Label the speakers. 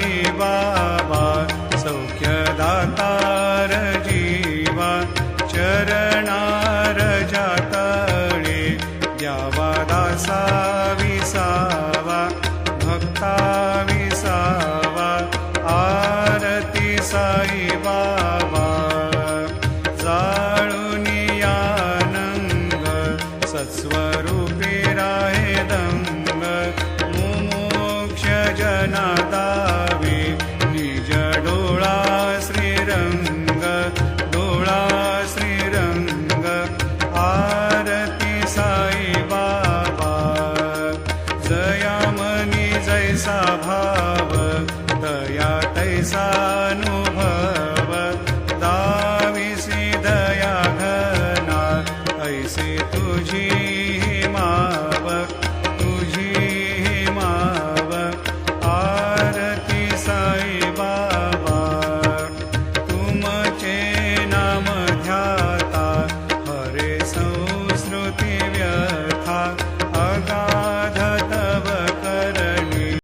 Speaker 1: साई बाबा सौख्यदातार जीवा चरणार जातळे द्यावा दासा विसावा भक्ता विसावा आरती साई बाबा जाळूनी आनंद सत्स्वरूपी राहे दंग मुमोक्ष जना दावे निज डोळा श्रीरंग डोळा श्रीरंग आरती साई बाबा जया मनी जैसा भाव दया तैसा